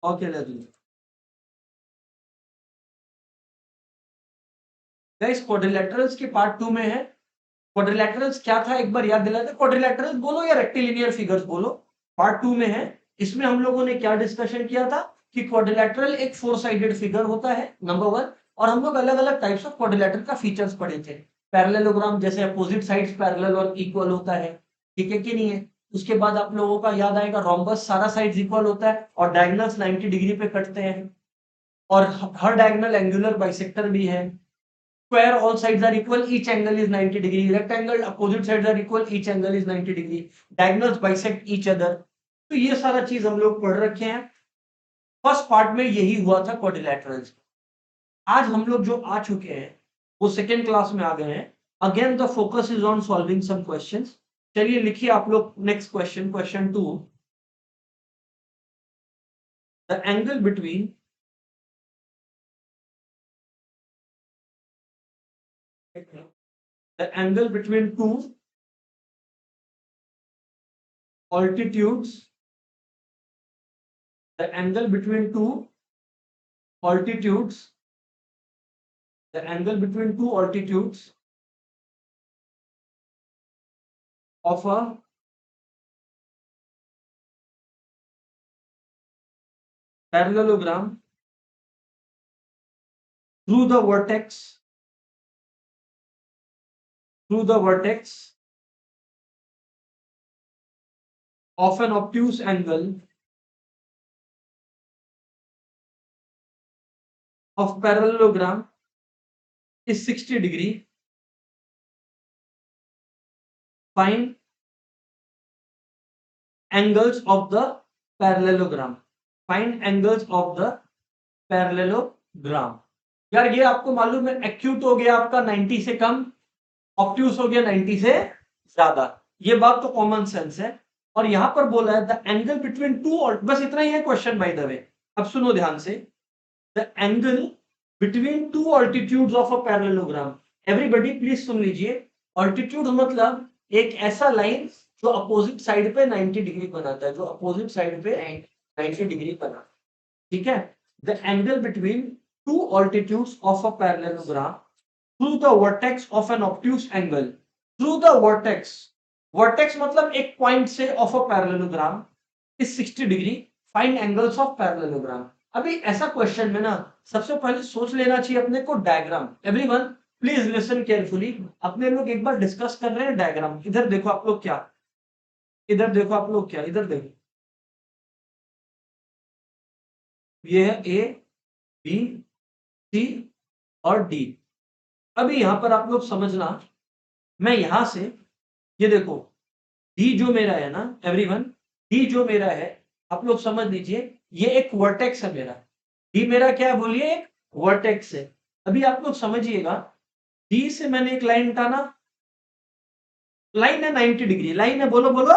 Okay guys, quadrilaterals के part 2 में है। क्वाड्रिलेटरल्स क्या था एक बार याद दिला दे। क्वाड्रिलेटरल्स बोलो या रेक्टिलिनियर फिगर्स बोलो, पार्ट 2 में है। इसमें हम लोगों ने क्या डिस्कशन किया था कि क्वाड्रिलेटरल एक फोर साइडेड फिगर होता है, नंबर 1। और हम लोग अलग अलग टाइप्स ऑफ क्वाड्रिलेटरल का फीचर्स पढ़े थे। पैरेललोग्राम जैसे अपोजिट साइड्स पैरेलल और इक्वल होता है, ठीक है कि नहीं है। उसके बाद आप लोगों का याद आएगा रोम्बस, सारा साइड्स इक्वल होता है और डायगोनल्स 90 डिग्री पे कटते हैं। और हर डायगोनल एंगुलर बाइसेक्टर भी है। Square all sides are equal, each angle is 90 degree. Rectangle opposite sides are equal, each angle is 90 degree. Diagonals bisect each other. तो ये सारा चीज हम लोग पढ़ रखे हैं। फर्स्ट पार्ट में यही हुआ था क्वाड्रिलेटरल्स। आज हम लोग जो आ चुके हैं वो सेकेंड क्लास में आ गए हैं। Again the focus is on solving some questions. चलिए लिखिए आप लोग next question, question 2। The angle between two altitudes, the angle between two altitudes, the angle between two altitudes of a parallelogram through the vertex of an obtuse angle of parallelogram is 60 degree. Find angles of the parallelogram. Find angles of the parallelogram. यार ये आपको मालूम है, acute हो गया आपका 90 से कम, obtuse हो गया 90 से ज्यादा। ये बात तो कॉमन सेंस है। और यहां पर बोला है द एंगल बिटवीन टू, बस इतना ही है क्वेश्चन बाय द वे। अब सुनो ध्यान से, the angle between two altitudes of a parallelogram. Everybody please सुन लीजिए। ऑल्टीट्यूड मतलब एक ऐसा लाइन जो अपोजिट साइड पे 90 डिग्री बनाता है, जो अपोजिट साइड पे 90 डिग्री बना, ठीक है। The angle between two altitudes of a parallelogram through the vertex of an obtuse angle, through the vertex, vertex मतलब एक पॉइंट से of a parallelogram is 60 degree. Find angles of parallelogram. अभी ऐसा question में ना सबसे पहले सोच लेना चाहिए अपने को diagram. Everyone please listen carefully. अपने लोग एक बार डिस्कस कर रहे हैं डायग्राम। इधर देखो आप लोग क्या, इधर देखो आप लोग क्या, इधर देखो। ये है ए, बी, सी और डी। अभी यहां पर आप लोग समझना, मैं यहां से, ये देखो डी जो मेरा है ना एवरीवन, डी जो मेरा है आप लोग समझ लीजिए, ये एक वर्टेक्स है मेरा। डी मेरा क्या है बोलिए, एक वर्टेक्स है। अभी आप लोग समझिएगा, डी से मैंने एक लाइन टाना, लाइन है 90 डिग्री, लाइन है, बोलो बोलो।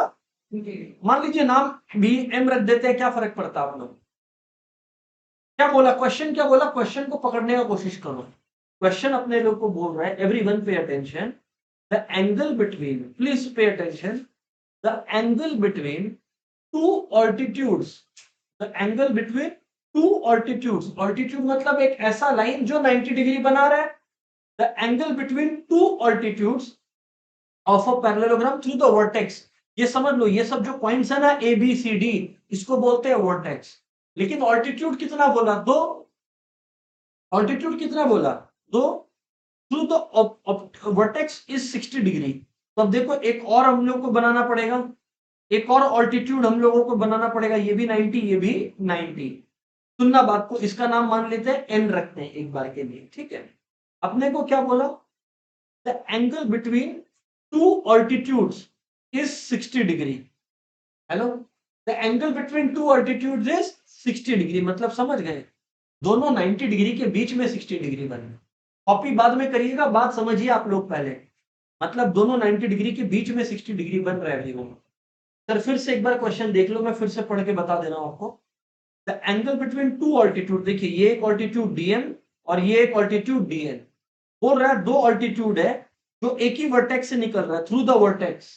मान लीजिए नाम भी एम रख देते हैं, क्या फर्क पड़ता है आप लोग। क्या बोला क्वेश्चन, क्या बोला, क्वेश्चन को पकड़ने का कोशिश करो। क्वेश्चन अपने लोग को बोल रहा है, everyone pay attention, the angle between, please pay attention, the angle between two altitudes, the angle between two altitudes. Altitude मतलब एक ऐसा लाइन जो 90 डिग्री बना रहा है। The angle between two altitudes of a parallelogram through the vertex. ये समझ लो, ये सब जो पॉइंट्स है ना ए बी सी डी, इसको बोलते हैं वर्टेक्स। लेकिन ऑल्टीट्यूड कितना बोला, दो। ऑल्टीट्यूड कितना बोला, दो। Through the vertex is 60 degree. तो अब देखो एक और हम लोग को बनाना पड़ेगा, एक और ऑल्टीट्यूड हम लोगों को बनाना पड़ेगा, ये भी 90, ये भी 90। सुनना बात को, इसका नाम मान लेते हैं एन रखते हैं एक बार के लिए, ठीक है। अपने को क्या बोला, the angle between two altitudes is 60 degree. Hello, the angle between two altitudes is 60 degree, मतलब समझ गए, दोनों 90 डिग्री के बीच में 60 डिग्री बने। कॉपी बाद में करिएगा, बात समझिए आप लोग पहले। मतलब दोनों 90 डिग्री के बीच में 60 डिग्री बन रहा है दोनों। सर फिर से एक बार क्वेश्चन देख लो, मैं फिर से पढ़ के बता दे रहा हूं आपको। The angle between to altitude, देखिए ये एक ऑल्टीट्यूड डीएम और ये एक ऑल्टीट्यूड डीएन। बोल रहा है दो ऑल्टीट्यूड है जो एक ही वर्टेक्स से निकल रहा है, थ्रू द वर्टेक्स।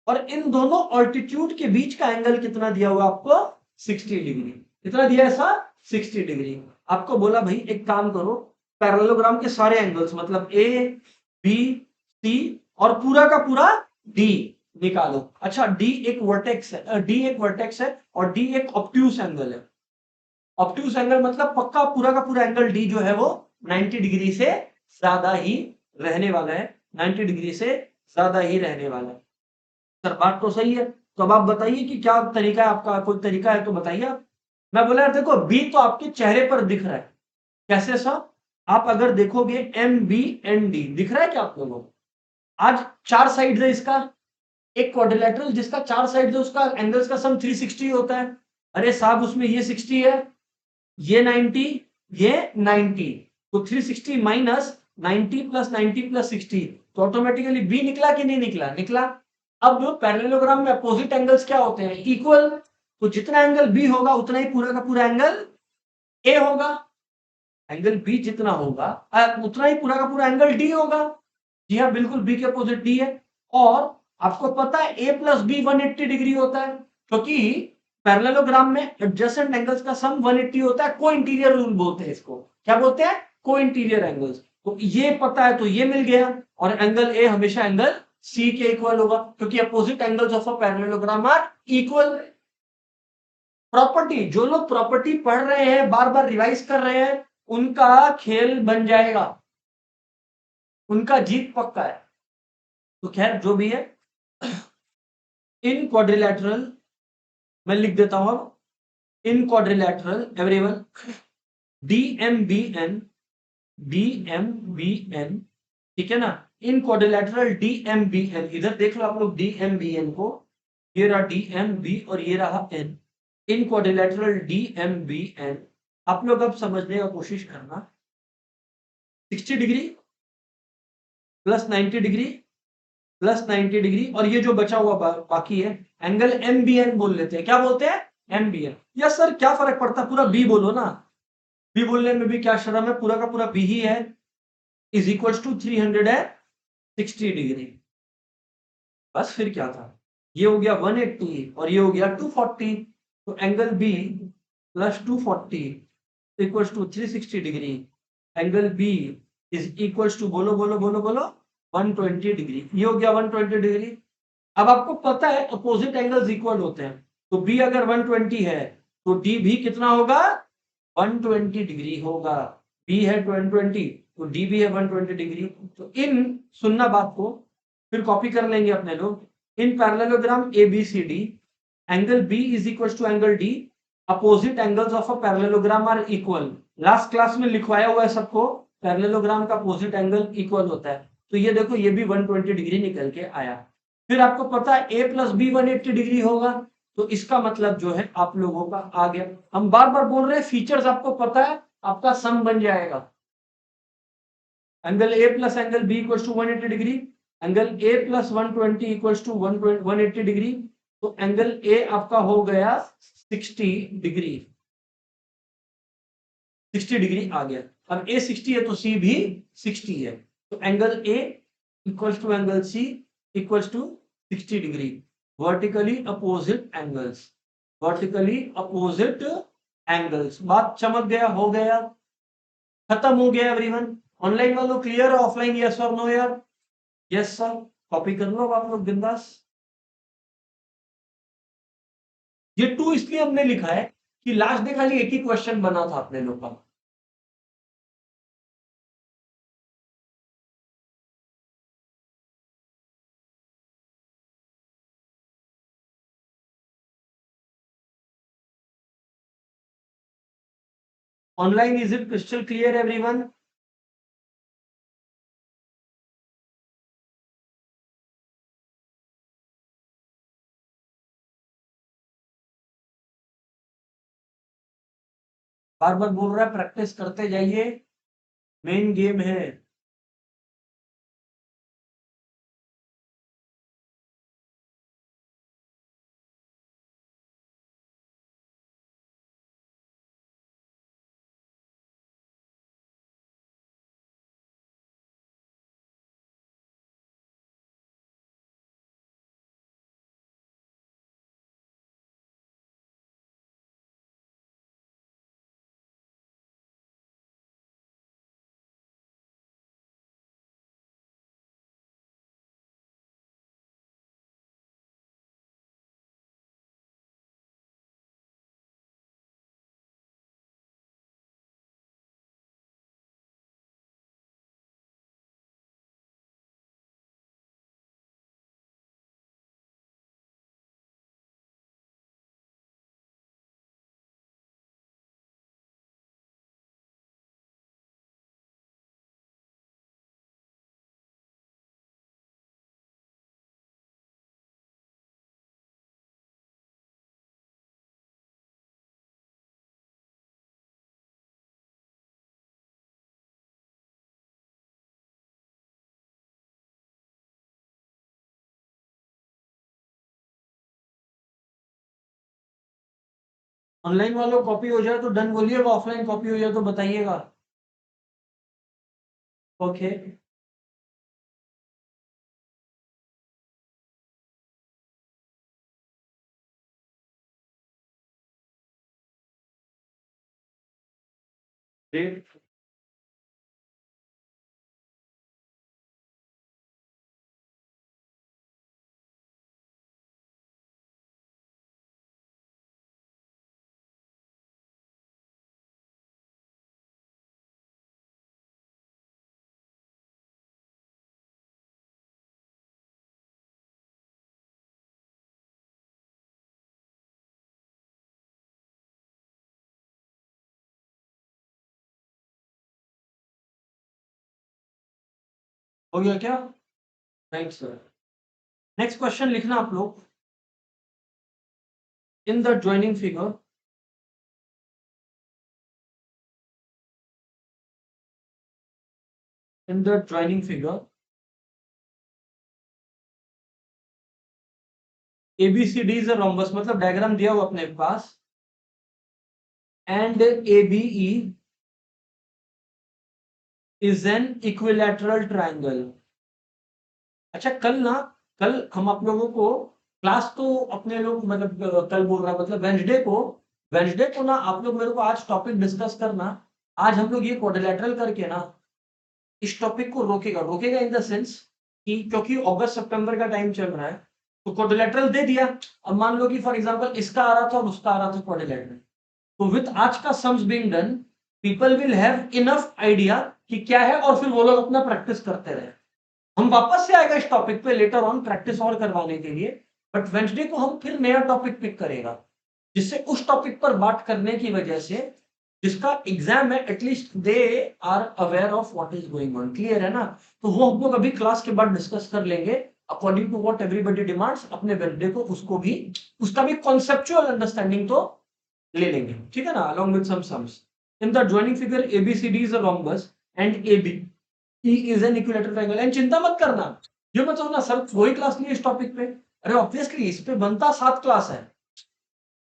और इन दोनों ऑल्टीट्यूड के बीच का एंगल कितना दिया हुआ आपको, 60 डिग्री। इतना दिया ऐसा 60 डिग्री। आपको बोला भाई एक काम करो, पैरेललोग्राम के सारे एंगल्स मतलब ए बी सी और पूरा का पूरा डी निकालो। अच्छा डी एक वर्टेक्स है, डी एक वर्टेक्स है और डी एक ऑब्ट्यूस एंगल है। ऑब्ट्यूस एंगल मतलब पक्का पूरा का पूरा एंगल डी जो है वो 90 डिग्री से ज्यादा ही रहने वाला है, 90 डिग्री से ज्यादा ही रहने वाला है। सर बात तो सही है, तो अब आप बताइए कि क्या तरीका है आपका, कोई तरीका है तो बताइए आप। मैं बोला यार देखो बी तो आपके चेहरे पर दिख रहा है, कैसे सर? आप अगर देखोगे एम बी एन डी दिख रहा है क्या आप लोगों को? आज चार साइड है इसका, एक क्वाड्रिलेटरल जिसका चार साइड है उसका एंगल्स का सम 360 होता है। अरे साहब उसमें ये 60 है, ये 90, ये 90, तो 360 माइनस 90 प्लस 90 प्लस 60, तो ऑटोमेटिकली बी निकला कि नहीं निकला? निकला। अब पैरेललोग्राम में अपोजिट एंगल्स क्या होते हैं? इक्वल। तो जितना एंगल बी होगा उतना ही पूरा का पूरा एंगल ए होगा। एंगल बी जितना होगा उतना ही पूरा का पूरा एंगल डी होगा। जी हाँ बिल्कुल, बी के अपोजिट डी है। और आपको पता है ए प्लस बी 180 डिग्री होता है, क्योंकि पैरेललोग्राम में एडजेसेंट एंगल्स का सम 180 होता है। को इंटीरियर रूल बोलते हैं इसको, क्या बोलते हैं? को इंटीरियर एंगल्स। तो ये पता है तो ये मिल गया। और एंगल ए हमेशा एंगल सी के इक्वल होगा, क्योंकि opposite angles of a parallelogram are equal. Property, जो लोग प्रॉपर्टी पढ़ रहे हैं, बार बार रिवाइज कर रहे हैं, उनका खेल बन जाएगा, उनका जीत पक्का है। तो खैर जो भी है, इन क्वाड्रिलेटरल मैं लिख देता हूं अब, in quadrilateral everyone D M B N, D M B N, ठीक है ना? In quadrilateral D M B N, इधर देख लो आप लोग डी एम बी एन को, ये रहा डी एम बी और ये रहा N. In quadrilateral D M B N, आप लोग अब समझने का कोशिश करना। 60 degree plus 90 degree plus 90 degree और ये जो बचा हुआ बाकी है एंगल एम बी एन बोल लेते हैं। क्या बोलते हैं? M B N. या सर क्या फर्क पड़ता है, पूरा बी बोलो ना, बी बोलने में भी क्या शर्म है, पूरा का पूरा बी ही है। Is equal to 360 degree. बस फिर क्या था, ये हो गया 180 और ये हो गया 240, तो angle B plus 240 equal to 360 degree. Angle B is equal to, बोलो बोलो बोलो बोलो, 120 डिग्री। ये हो गया 120 डिग्री। अब आपको पता है अपोजिट एंगल्स इक्वल होते हैं, तो बी अगर 120 है तो डी भी कितना होगा? 120 डिग्री होगा। बी है 120 तो डी भी है 120 डिग्री। तो इन, सुनना बात को, फिर कॉपी कर लेंगे अपने लोग। In parallelogram A B C D, angle B is equal to angle D, opposite angles of a parallelogram are equal. Last class में लिखवाया हुआ है सबको, पैरेललोग्राम का अपोजिट एंगल इक्वल होता है। तो ये देखो ये भी 120 डिग्री निकल के आया। फिर आपको पता है ए प्लस बी 180 डिग्री होगा, तो इसका मतलब जो है आप लोगों का आ गया। हम बार बार बोल रहे हैं फीचर्स आपको पता है, आपका सम बन जाएगा। Angle A plus angle B equal to 180 degree, angle A plus 120 equal to 180 degree, तो एंगल ए आपका हो गया 60 डिग्री। 60 डिग्री आ गया। अब ए 60 है तो सी भी 60 है, तो angle A equal to angle C equal to 60 degree. Vertically opposite angles, vertically opposite angles. बात चमक गया, हो गया, खत्म हो गया एवरीवन। ऑनलाइन वालों क्लियर है? ऑफलाइन यस और नो यार? यस सर, कॉपी कर लो आप लोग बिंदास। ये टू इसलिए हमने लिखा है कि लास्ट डे खाली एक ही क्वेश्चन बना था अपने लोग का। Online is it crystal clear everyone? बार बार बोल रहा है प्रैक्टिस करते जाइए, मेन गेम है। ऑनलाइन वालों कॉपी हो जाए तो डन बोलिएगा, ऑफलाइन कॉपी हो जाए तो बताइएगा। ओके। ग्रेट। हो गया क्या? Right sir. नेक्स्ट क्वेश्चन लिखना आप लोग। In the joining figure, in the joining figure ABCD is a rhombus, मतलब डायग्राम दिया हुआ अपने पास, and ABE is an equilateral triangle. अच्छा कल हम आप लोगों को क्लास तो अपने लोग मतलब कल बोल रहा मतलब वेंसडे को ना आप लोग मेरे को आज टॉपिक डिस्कस करना। आज हम लोग ये क्वाड्रिलेटरल करके ना इस टॉपिक को रोकेगा इन द सेंस कि क्योंकि अगस्त सितंबर का टाइम चल रहा है तो क्वाड्रिलेटरल दे दिया। अब मान लो कि फॉर एग्जांपल इसका आ रहा था और उसका आ रहा था क्वाड्रिलेटरल, तो विद आज का sums being done people will have enough idea कि क्या है और फिर वो लोग अपना प्रैक्टिस करते रहे। हम वापस से आएगा इस टॉपिक पे लेटर ऑन प्रैक्टिस और करवाने के लिए, बट वेंसडे को हम फिर नया टॉपिक पिक करेगा जिससे उस टॉपिक पर बात करने की वजह से जिसका एग्जाम है at least they are aware of what is going on. Clear है ना? तो वो हम लोग अभी क्लास के बाद डिस्कस कर लेंगे according to what everybody demands. अपने वेंसडे को उसको भी उसका भी कॉन्सेप्चुअल अंडरस्टैंडिंग तो ले लेंगे, ठीक है ना, along with some sums। In the joining figure ABCD is a rhombus and ABE is an equilateral triangle। And चिंता मत करना, ये मत सोचना सर वही क्लास नहीं है इस टॉपिक पे। अरे ऑब्वियसली इस पे बनता 7 क्लास है,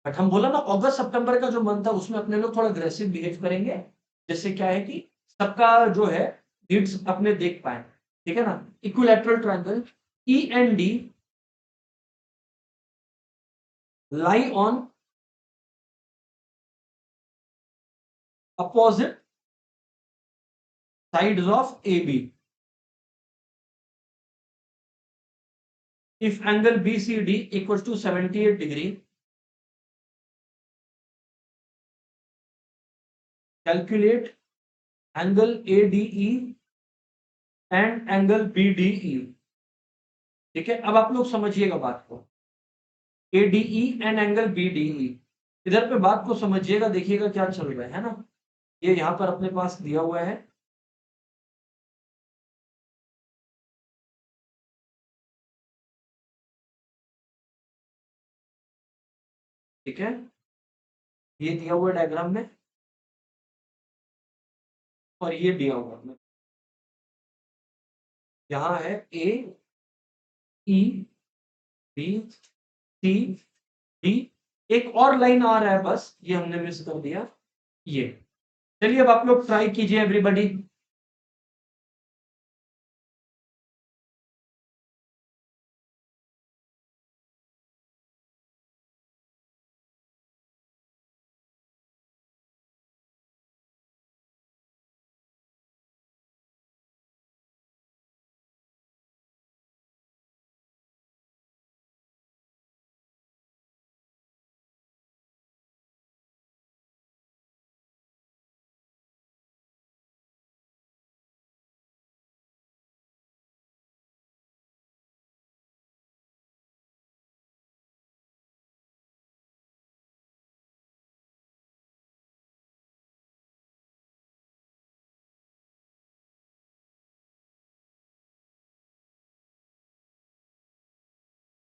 बट हम बोला ना अगस्त सितंबर का जो मंथ है उसमें अपने लोग थोड़ा अग्रेसिव बिहेव करेंगे, जिससे क्या है कि सबका जो है नीड्स अपने देख पाए, ठीक है ना। Equilateral triangle E and D lie on opposite sides of AB if angle BCD equals to 78 degree, calculate angle ADE and angle BDE। ठीक है, अब आप लोग समझिएगा बात को, ADE and angle BDE, इधर पे बात को समझिएगा, देखिएगा क्या चल रहा है ना। ये यहाँ पर अपने पास दिया हुआ है, ठीक है, ये दिया हुआ डायग्राम में और ये दिया हुआ है, यहाँ है AEBCD, एक और लाइन आ रहा है बस ये हमने मिस कर दिया ये। चलिए अब आप लोग ट्राई कीजिए एवरीबॉडी।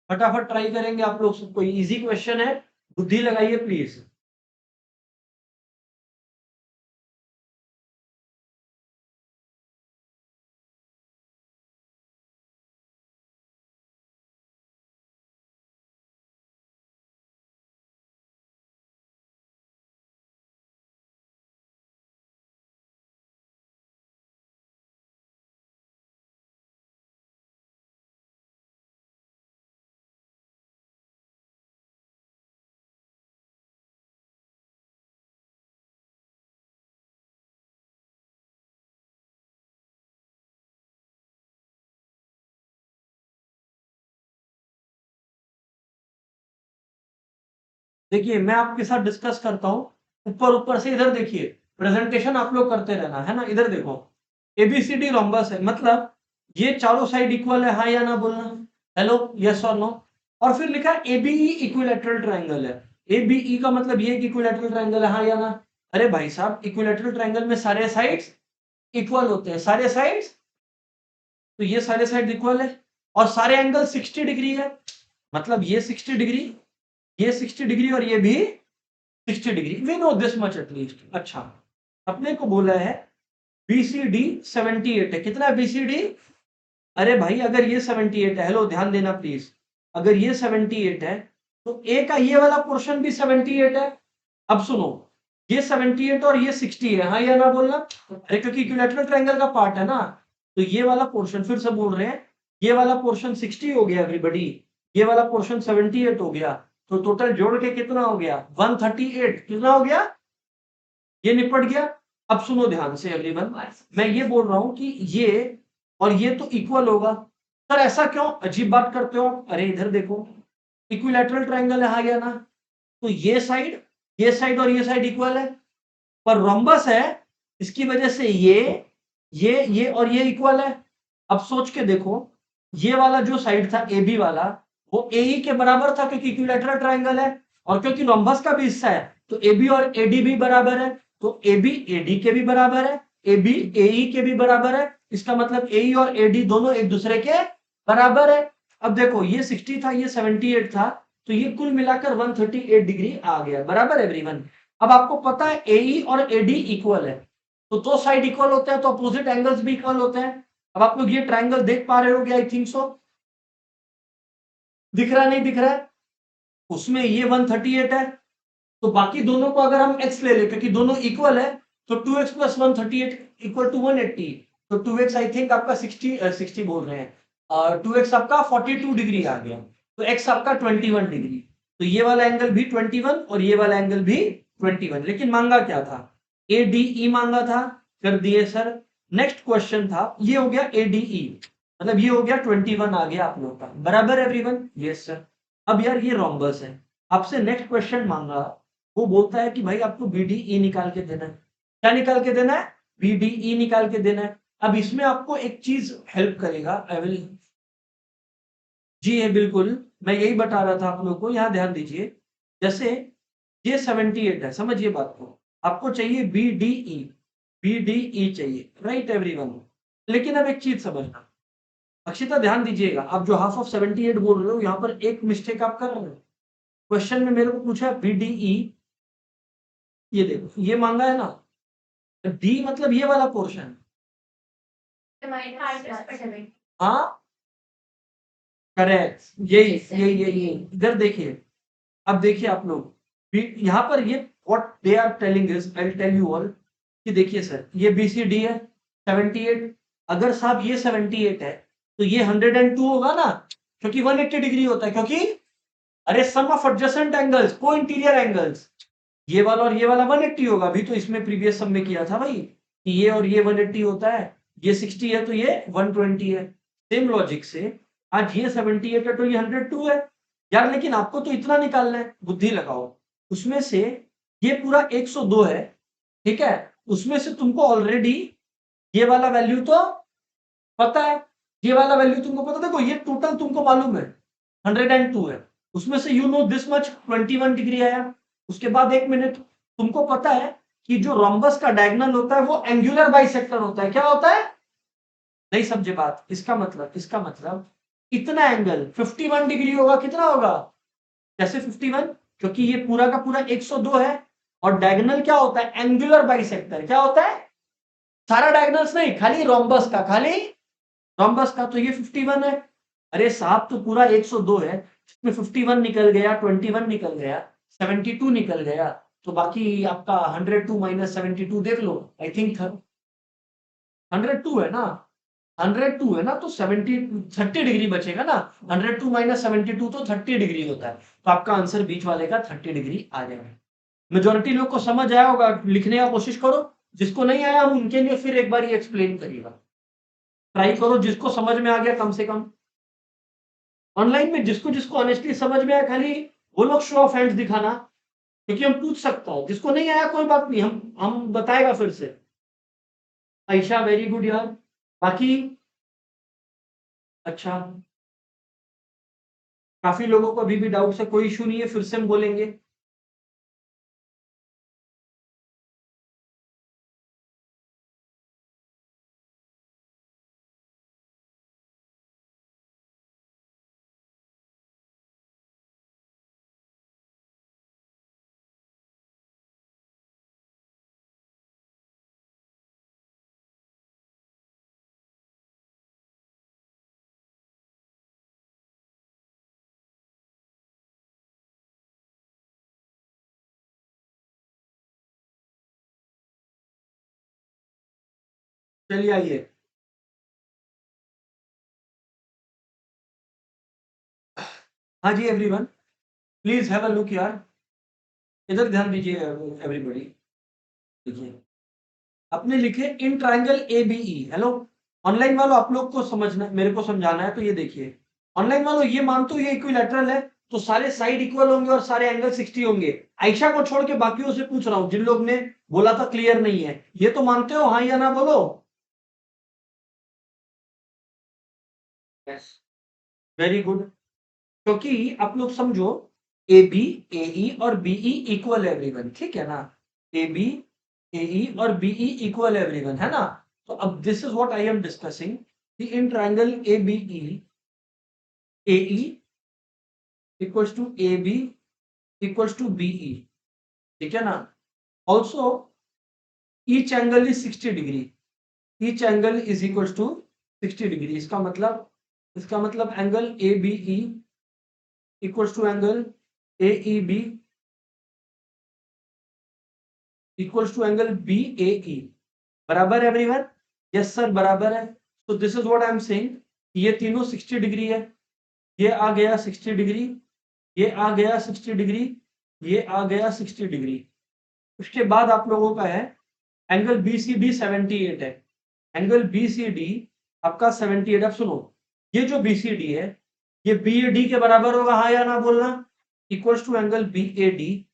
फटाफट ट्राई करेंगे आप लोग, कोई इजी क्वेश्चन है, बुद्धि लगाइए प्लीज। देखिए मैं आपके साथ डिस्कस करता हूँ, ऊपर से इधर देखिए, प्रेजेंटेशन आप लोग करते रहना है ना। इधर देखो, एबीसीडी रोम्बस है, मतलब ये चारों साइड इक्वल है, हाँ या ना बोलना। हेलो, यस और नो। और फिर लिखा है एबीई इक्विलैटरल ट्रायंगल है। एबीई का मतलब ये इक्विलैटरल ट्रायंगल है, हाँ या ना। अरे भाई साहब, इक्विलैटरल ट्रायंगल में सारे साइड्स इक्वल होते हैं, सारे साइड्स, तो ये सारे साइड इक्वल है और सारे एंगल 60 डिग्री है, मतलब ये 60 डिग्री, ये 60 डिग्री और ये भी 60 degree. We know this much at least. अच्छा, अपने को बोला है बीसीडी 78 है। कितना है बीसीडी? अरे भाई, अगर ये 78 है, हेलो ध्यान देना प्लीज, अगर ये 78 है तो ए का ये वाला पोर्शन भी 78 है। अब सुनो, ये 78 और ये 60 है, हाँ या ना बोलना। अरे क्योंकि इक्विलैटरल ट्रायंगल का पार्ट है ना, तो ये वाला पोर्शन, फिर से बोल रहे हैं, ये वाला पोर्शन 60 हो गया एवरीबॉडी, ये वाला पोर्शन 78 हो गया, तो टोटल जोड़ के कितना हो गया? 138। कितना हो गया? ये निपट गया। अब सुनो ध्यान से एवरीवन, मैं ये बोल रहा हूं कि ये और ये तो इक्वल होगा। सर ऐसा क्यों अजीब बात करते हो? अरे इधर देखो, इक्विलैटरल ट्रायंगल है, हाँ या ना। तो ये साइड और ये साइड इक्वल है, पर रोम्बस है, इसकी वजह से ये और ये इक्वल है। अब सोच के देखो, ये वाला जो साइड था ए बी वाला, वो ए ई के बराबर था क्योंकि इक्विलैटरल ट्रायंगल है, और क्योंकि रोम्बस का भी हिस्सा है तो ए बी और ए डी भी बराबर है, तो ए बी ए डी के भी बराबर है, ए बी ए ई के भी बराबर है। इसका मतलब ए ई और ए डी दोनों एक दूसरे के बराबर है। अब देखो, ये 60 था, ये 78 था, तो ये कुल मिलाकर 138 डिग्री आ गया, बराबर एवरीवन। अब आपको पता है एई और एडी इक्वल है, तो दो साइड इक्वल होते हैं तो अपोजिट एंगल्स भी इक्वल होते हैं। अब आप लोग ये ट्रायंगल देख पा रहे हो, आई थिंक सो। दिख रहा नहीं दिख रहा है? उसमें ये 138 है, तो बाकी दोनों को अगर हम x ले ले, क्योंकि दोनों इक्वल है, तो 2x प्लस 138 इक्वल टू 180, तो 2x आई थिंक आपका 60 बोल रहे हैं, और 2x आपका 42 डिग्री आ गया, तो x आपका 21 डिग्री। तो ये वाला एंगल भी 21 और ये वाला एंगल भी 21, लेकिन मांगा क्या था? ADE मांगा था, कर दिए सर। नेक्स्ट क्वेश्चन था, ये हो गया ADE, मतलब ये हो गया 21 आ गया आप लोग का, बराबर एवरीवन? Yes sir. अब यार ये रोम्बस है, आपसे नेक्स्ट क्वेश्चन मांगा, वो बोलता है कि भाई आपको BDE निकाल के देना है। क्या निकाल के देना है? BDE निकाल के देना है। अब इसमें आपको एक चीज हेल्प करेगा, आई विल, जी है बिल्कुल, मैं यही बता रहा था आप लोग को, यहाँ ध्यान दीजिए। जैसे ये 78 है, समझिए बात को, आपको चाहिए BDE, BDE चाहिए, राइट एवरीवन। लेकिन अब एक चीज समझना, अक्षिता ध्यान दीजिएगा, आप जो हाफ ऑफ 78 बोल रहे हो, यहाँ पर एक मिस्टेक आप कर रहे हो। क्वेश्चन में मेरे को पूछा BDE, ये देखो ये मांगा है ना, डी मतलब ये वाला पोर्शन, हाँ करेक्ट, यही इधर देखिए। अब देखिए आप लोग, यहाँ पर ये what they are telling is, I will tell you all, कि देखिए सर, ये BCD है 78, अगर साहब ये 78 है तो ये 102 होगा ना, क्योंकि 180 डिग्री होता है, क्योंकि अरे सम ऑफ एडजेसेंट एंगल्स, को इंटीरियर एंगल्स, ये वाला और ये वाला 180 होगा। अभी तो इसमें प्रीवियस सब में किया था भाई कि ये और ये 180 होता है, ये 60 है तो ये 120 है। सेम लॉजिक से आज ये 78 है तो ये 102 है यार। लेकिन आपको तो इतना निकालना है, बुद्धि लगाओ। उसमें से ये पूरा 102 है, ठीक है, उसमें से तुमको ऑलरेडी ये वाला वैल्यू तो पता है, ये वाला वैल्यू तुमको पता, देखो ये टोटल तुमको मालूम है 102 है, उसमें से you know this much 21 degree आया। उसके बाद एक मिनट, तुमको पता है कि जो रोम्बस का डायगोनल होता है वो एंगुलर बाइसेक्टर होता है। क्या होता है? नहीं समझे बात? इसका मतलब इतना एंगल 51 डिग्री होगा। कितना होगा? कैसे 51? क्योंकि ये पूरा का पूरा 102 है, और डायगोनल क्या होता है? Angular bisector. क्या होता है? सारा डायगोनल्स नहीं, खाली रोम्बस का, खाली रोम्बस का, तो ये 51 है। अरे साहब तो पूरा 102 है, जिसमें 51 निकल गया, 21 निकल गया, 72 निकल गया, तो बाकी आपका 102 माइनस 72 देख लो, आई थिंक 102 है ना, 102 है ना, तो 30 डिग्री बचेगा ना, 102 माइनस 72 तो 30 डिग्री होता है, तो आपका आंसर बीच वाले का 30 डिग्री आ जाएगा। मेजोरिटी लोग को समझ आया होगा, लिखने का कोशिश करो, जिसको नहीं आया उनके लिए फिर एक बार ये एक्सप्लेन करिएगा, ट्राई करो, जिसको समझ में आ गया कम से कम। ऑनलाइन में जिसको जिसको ऑनेस्टली समझ में आया, खाली वो लोग शो ऑफ हैंड्स दिखाना, क्योंकि हम पूछ सकता है, जिसको नहीं आया कोई बात नहीं, हम बताएगा फिर से। आयशा वेरी गुड यार। बाकी अच्छा, काफी लोगों को अभी भी डाउट है, कोई इशू नहीं है, फिर से हम बोलेंगे। चलिए आइए। हाँ जी everyone, please have a look यार, इधर ध्यान दीजिए एवरीबॉडी। देखिए, आपने लिखे in triangle A B E. Hello online वालों, आप लोग को समझना, मेरे को समझाना है, तो ये देखिए ऑनलाइन वालों, ये मानते हो ये इक्विलैटरल है, तो सारे साइड इक्वल होंगे और सारे एंगल 60 होंगे। आयशा को छोड़ के बाकियों से पूछ रहा हूं, जिन लोग ने बोला था क्लियर नहीं है, ये तो मानते हो हाँ या ना बोलो। Yes, very good. क्योंकि आप लोग समझो, ए बी ए ई और बीई इक्वल एवरीवन, ठीक है ना? ए बी ए ई और बीई इक्वल एवरीवन, है ना? तो अब this is what I am discussing, in triangle A B E, A E equals to A B equals to B E, ठीक है ना? Also each angle is 60 degree, each angle is equals to 60 degree. इसका मतलब angle A B E equals to angle A E B equals to angle B A E. बराबर है everyone? Yes sir बराबर है। तो this is what I am saying, ये तीनों 60 degree है, ये आ गया 60 डिग्री, ये आ गया 60 डिग्री, ये आ गया 60 डिग्री। उसके बाद आप लोगों का है एंगल बी सी डी 78 है, एंगल बी सी डी आपका 78। अब सुनो, ये जो बी सी डी है, ये बी ए डी के बराबर होगा, हाँ या ना बोलना। Equals to angle B A D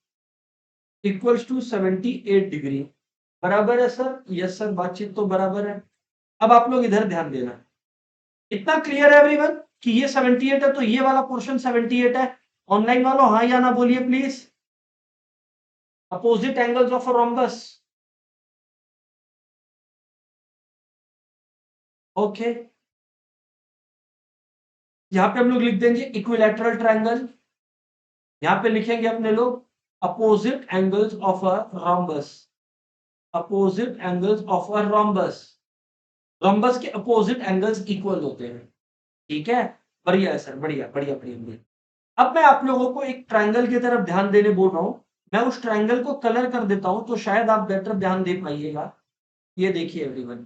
equals to 78 degree. बराबर है सर? यस सर, बातचीत तो बराबर है। अब आप लोग इधर ध्यान देना, इतना क्लियर है एवरीवन कि ये 78 है, तो ये वाला पोर्शन 78 है। ऑनलाइन वालों हाँ या ना बोलिए please. Opposite angles of a rhombus, okay. यहां पे हम लोग लिख देंगे इक्विलैटरल ट्रायंगल, यहां पे लिखेंगे अपने लोग opposite angles of a rhombus, opposite angles of a rhombus. Rhombus के अपोजिट एंगल्स इक्वल होते हैं, ठीक है? बढ़िया है सर, बढ़िया बढ़िया बढ़िया बढ़िया। अब मैं आप लोगों को एक ट्रायंगल की तरफ ध्यान देने बोल रहा हूं, मैं उस ट्रायंगल को कलर कर देता हूं, तो शायद आप बेटर ध्यान दे पाइएगा। ये देखिए एवरीवन,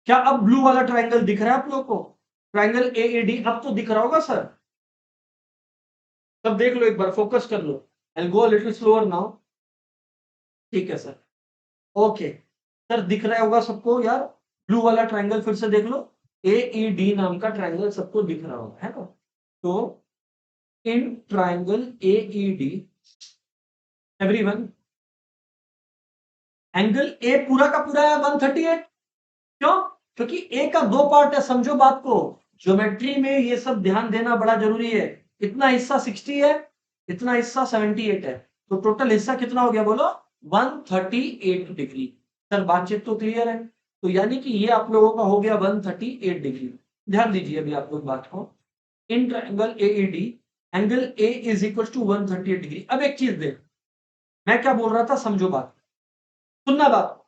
क्या अब ब्लू वाला ट्रायंगल दिख रहा है आप लोगों को? ट्रायंगल ए ए डी अब तो दिख रहा होगा सर। तब देख लो, एक बार फोकस कर लो। I will go a little slower now, ठीक है सर। ओके सर, दिख रहा होगा सबको यार, ब्लू वाला ट्रायंगल फिर से देख लो, ए ई डी नाम का ट्रायंगल सबको दिख रहा होगा, है ना? तो in triangle A E D everyone, angle A पूरा का पूरा है 138। क्यों? क्योंकि ए का दो पार्ट है, समझो बात को। ज्योमेट्री में ये सब ध्यान देना बड़ा जरूरी है। इतना हिस्सा 60 है, इतना हिस्सा 78 है, तो टोटल हिस्सा कितना हो गया बोलो? 138 डिग्री। सर बातचीत तो क्लियर है? तो यानी कि ये आप लोगों का हो गया 138 डिग्री। ध्यान दीजिए अभी आप लोग बात को, in triangle AED angle A is equal to 138 degree. अब एक चीज देख, मैं क्या बोल रहा था, समझो बात, सुनना बात।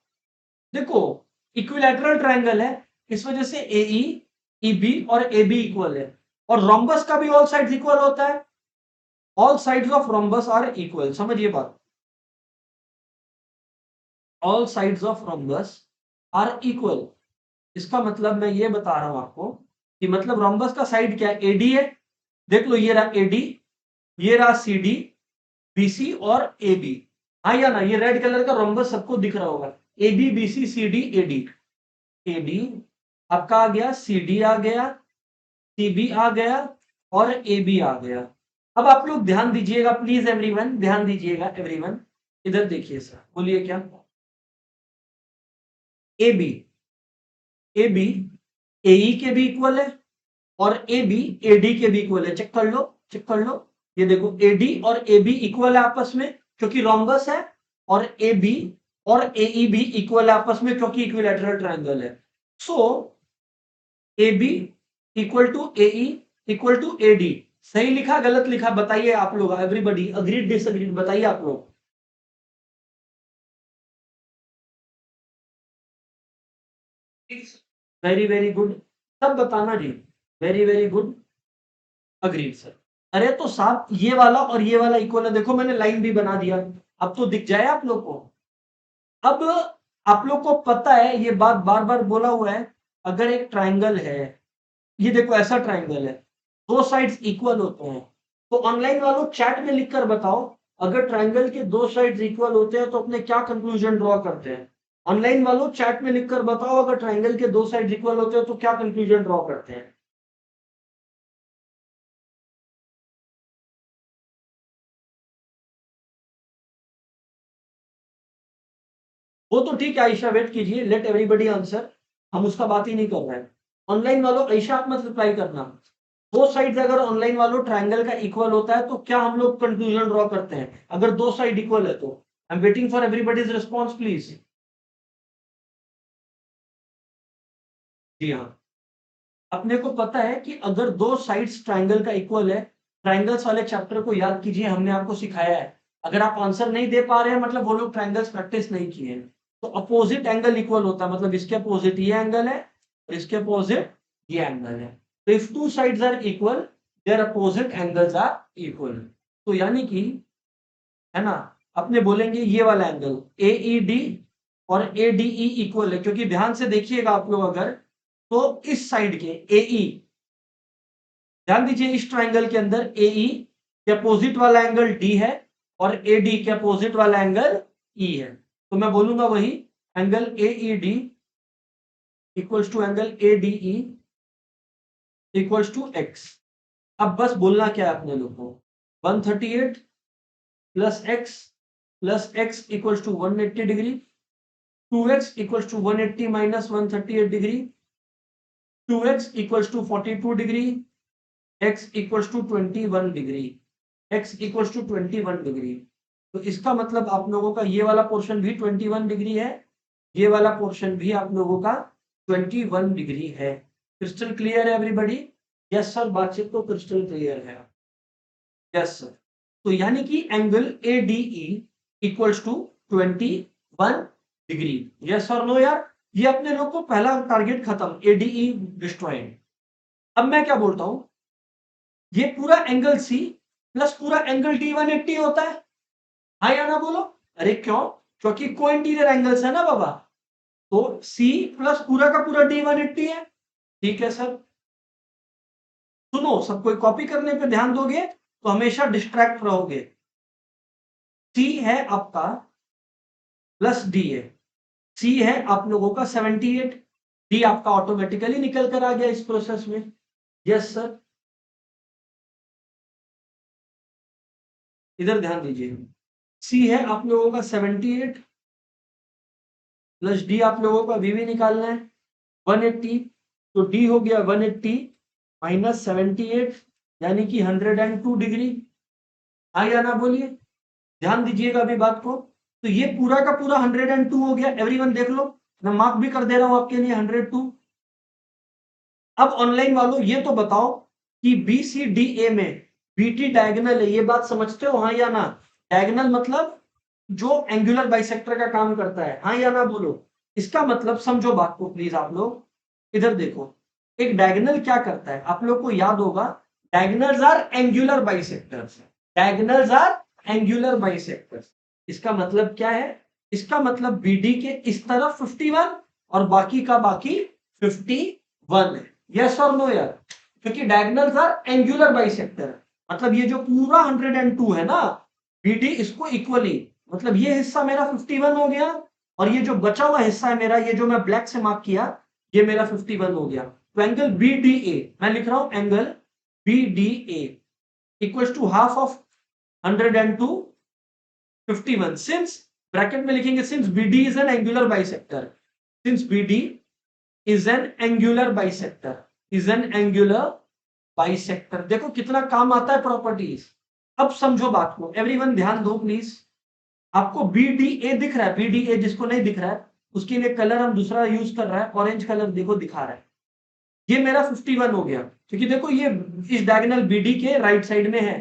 देखो, इक्विलैटरल ट्रायंगल है, इस वजह से एई ईबी और एबी इक्वल है, और रोम्बस का भी ऑल साइड्स इक्वल होता है। All sides of rhombus are equal, समझिए बात। All sides of rhombus are equal, इसका मतलब मैं ये बता रहा हूं आपको कि मतलब रोम्बस का साइड क्या है? एडी है। देख लो, ये रहा एडी, ये रहा सीडी, बीसी और एबी। हाँ या ना? ये रेड कलर का रोम्बस सबको दिख रहा होगा, AB BC CD AD. AD आपका आ गया, सीडी आ गया, सीबी आ गया, और एबी आ गया। अब आप लोग ध्यान दीजिएगा प्लीज एवरीवन, ध्यान दीजिएगा एवरीवन। इधर देखिए सर, बोलिए क्या? ए बी, ए बी एई के भी इक्वल है और ए बी एडी के भी इक्वल है। चेक कर लो, चेक कर लो। ये देखो एडी और ए बी इक्वल है आपस में क्योंकि रोम्बस है, और ए बी और एई भी इक्वल है आपस में क्योंकि इक्विलैटरल ट्रायंगल है। So A B equal to A E equal to A D. सही लिखा गलत लिखा बताइए आप लोग, एवरीबडी अग्रीड डिसएग्रीड बताइए आप लोग। वेरी वेरी गुड, सब बताना जी। Very very good, agreed sir. अरे तो साहब ये वाला और ये वाला इक्वल है, देखो मैंने लाइन भी बना दिया, अब तो दिख जाए आप लोग को। अब आप लोग को पता है ये बात बार बार बोला हुआ है, अगर एक ट्राइंगल है, ये देखो ऐसा ट्राइंगल है, दो साइड्स इक्वल होते हैं, तो ऑनलाइन वालों चैट में लिखकर बताओ, अगर ट्राइंगल के दो साइड्स इक्वल होते हैं तो अपने क्या कंक्लूजन ड्रॉ करते हैं? ऑनलाइन वालों चैट में लिखकर बताओ, अगर ट्राइंगल के दो साइड्स इक्वल होते हैं तो क्या कंक्लूजन ड्रॉ करते हैं? वो तो ठीक है आयशा, वेट कीजिए, लेट एवरीबडी आंसर, हम उसका बात ही नहीं कर रहे हैं। ऑनलाइन वालों आयशा आप मत रिप्लाई करना। दो साइड्स अगर ऑनलाइन वालों ट्रायंगल का इक्वल होता है तो क्या हम लोग कंक्लूजन ड्रॉ करते हैं, अगर दो साइड इक्वल है तो? I am waiting for everybody's response please. जी हाँ, अपने को पता है कि अगर दो साइड्स ट्रायंगल का इक्वल है, ट्रायंगल्स वाले चैप्टर को याद कीजिए, हमने आपको सिखाया है। अगर आप आंसर नहीं दे पा रहे हैं मतलब वो लोग ट्रायंगल्स प्रैक्टिस नहीं किए हैं। तो अपोजिट एंगल इक्वल होता है, मतलब इसके अपोजिट ये एंगल है और इसके अपोजिट ये एंगल है। तो if two sides are equal their opposite angles are equal. तो यानी कि, है ना, अपने बोलेंगे ये वाला एंगल AED और ADE इक्वल है, क्योंकि ध्यान से देखिएगा आप लोग अगर, तो इस साइड के AE, ध्यान दीजिए इस ट्राइंगल के अंदर AE के अपोजिट वाला एंगल D है और AD के अपोजिट वाला एंगल E है। तो मैं बोलूंगा वही, angle AED equals to angle ADE equals to x। अब बस बोलना क्या है अपने लोग को, 138 plus x equals to 180 degree, 2x equals to 180 minus 138 degree, 2x equals to 42 degree, x equals to 21 degree, x equals to 21 degree. तो इसका मतलब आप लोगों का ये वाला पोर्शन भी 21 डिग्री है, ये वाला पोर्शन भी आप लोगों का 21 डिग्री है। क्रिस्टल क्लियर है एवरीबॉडी? यस सर, बातचीत तो क्रिस्टल क्लियर है। Yes sir. तो यानी कि angle ADE equals to 21 degree. Yes और नो यार? ये अपने लोग को पहला टारगेट खत्म, ADE डिस्ट्रॉयड। अब मैं क्या बोलता हूं, ये पूरा एंगल C प्लस पूरा एंगल D 180 होता है, हाँ या ना बोलो? अरे क्यों? क्योंकि को इंटीरियर एंगल्स है ना बाबा। तो C प्लस पूरा का पूरा D 180 है। ठीक है सर, सुनो, सब कोई कॉपी करने पे ध्यान दोगे तो हमेशा डिस्ट्रैक्ट रहोगे। C है आपका प्लस D है, C है आप लोगों का 78, D आपका ऑटोमेटिकली निकल कर आ गया इस प्रोसेस में। यस सर, इधर ध्यान दीजिए, C है आप लोगों का 78 प्लस D आप लोगों का V भी निकालना है 180, तो D हो गया 180 माइनस 78 यानी कि 102 डिग्री। हाँ या ना बोलिए, ध्यान दीजिएगा अभी बात को। तो ये पूरा का पूरा 102 हो गया, एवरीवन देख लो, मैं मार्क भी कर दे रहा हूं आपके लिए 102। अब ऑनलाइन वालों ये तो बताओ कि BCDA में BT डायगोनल है, ये बात समझते हो हाँ या ना? डायगोनल मतलब जो एंगुलर बाइसेक्टर का काम करता है, हाँ या ना बोलो? इसका मतलब समझो बात को प्लीज आप लोग, इधर देखो, एक डायगोनल क्या करता है आप लोग को याद होगा, diagonals are angular bisectors, diagonals are angular bisectors. इसका मतलब क्या है? इसका मतलब BD के इस तरफ 51 और बाकी का बाकी 51 है। यस और नो यार? क्योंकि डायगोनल्स आर एंगुलर बाइसेक्टर, मतलब ये जो पूरा 102 है ना, BD इसको इक्वली, मतलब ये हिस्सा मेरा 51 हो गया और ये जो बचा हुआ हिस्सा है मेरा, ये जो मैं ब्लैक से मार्क किया, ये मेरा 51 हो गया। तो एंगल BDA मैं लिख रहा हूं, angle BDA equal to half of 102 51 since bracket में लिखेंगे since BD is an angular bisector, since BD is an angular bisector, is an angular bisector. देखो कितना काम आता है प्रॉपर्टीज। अब समझो बात को, एवरीवन ध्यान दो प्लीज। आपको BDA दिख रहा है? BDA जिसको नहीं दिख रहा है उसके लिए कलर हम दूसरा यूज कर रहा है, ऑरेंज कलर देखो दिखा रहा है। ये मेरा 51 हो गया, क्योंकि देखो ये इस डायगोनल BD के राइट साइड में है,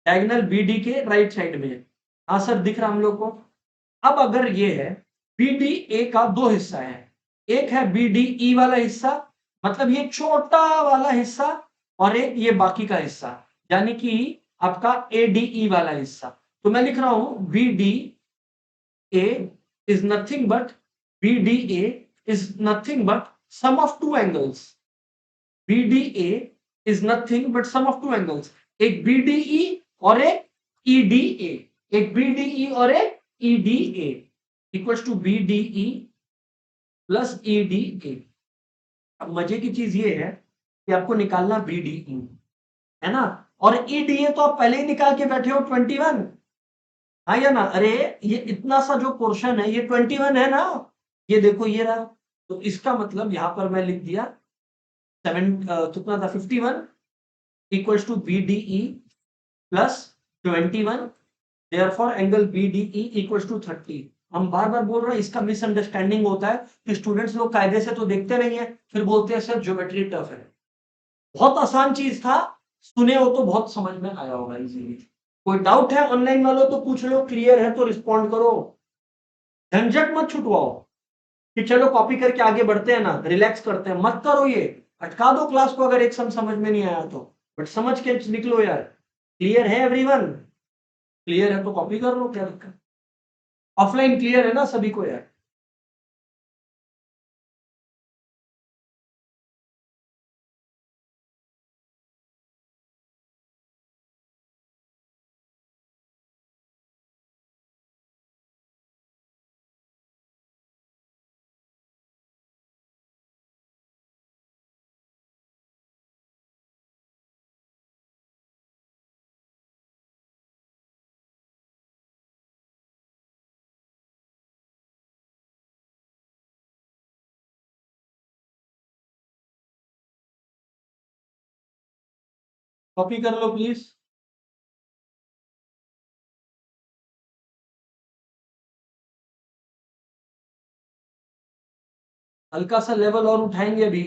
डायगोनल BD के राइट साइड में है। हाँ सर दिख रहा हम लोग को। अब अगर ये है BDA का दो हिस्सा है, एक है BDE वाला हिस्सा, मतलब ये छोटा वाला हिस्सा, और एक ये बाकी का हिस्सा, यानी कि आपका ADE वाला हिस्सा। तो मैं लिख रहा हूं BDA is nothing but BDA is nothing but sum of two angles। BDA is nothing but sum of two angles, एक BDE और एक EDA, एक BDE और एक EDA equals to BDE plus EDA। अब मजे की चीज ये है कि आपको निकालना BDE है ना, और EDA तो आप पहले ही निकाल के बैठे हो 21, हाँ या ना? अरे ये इतना सा जो पोर्शन है ये 21 है ना, ये देखो ये रहा। तो इसका मतलब यहां पर मैं लिख दिया 7 कितना था 51 equals to BDE plus 21, therefore angle BDE equals to 30। हम बार बार बोल रहे हैं, इसका मिसअंडरस्टैंडिंग होता है कि स्टूडेंट्स लोग कायदे से तो देखते नहीं है, फिर बोलते हैं सर ज्योमेट्री टफ है। बहुत आसान चीज था, सुने हो तो बहुत समझ में आया होगा इजीली। कोई डाउट है ऑनलाइन वालों तो पूछ लो, क्लियर है तो रिस्पॉन्ड करो, झंझट मत छुटवाओ कि चलो कॉपी करके आगे बढ़ते हैं ना, रिलैक्स करते हैं, मत करो ये। अटका दो क्लास को अगर एक सम समझ में नहीं आया तो, बट समझ के निकलो यार। क्लियर है एवरीवन? क्लियर है तो कॉपी कर लो, क्या दिक्कत? ऑफलाइन क्लियर है ना सभी को यार? कॉपी कर लो प्लीज। हल्का सा लेवल और उठाएंगे अभी।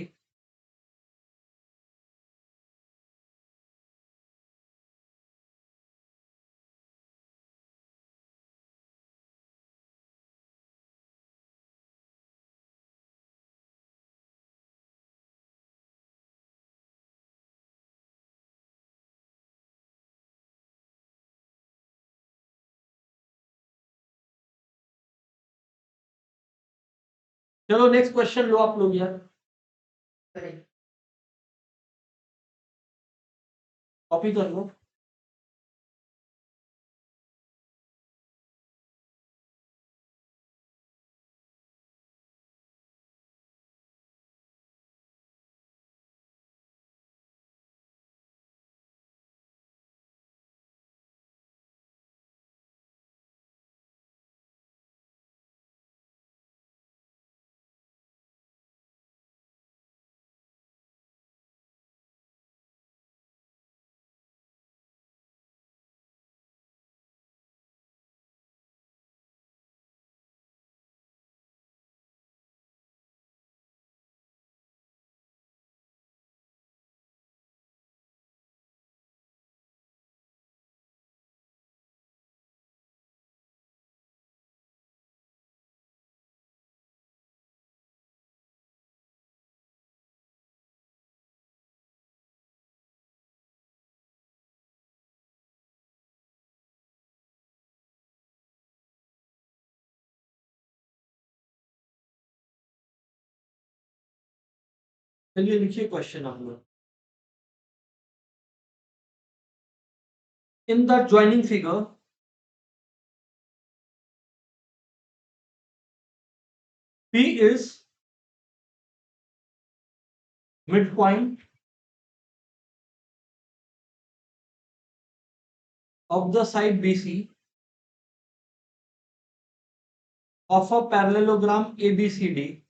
चलो नेक्स्ट क्वेश्चन लो आप लोग यार, कॉपी कर लो। चलिए लिखिए क्वेश्चन आप लोग। In the joining figure P is midpoint of the side BC of a parallelogram ABCD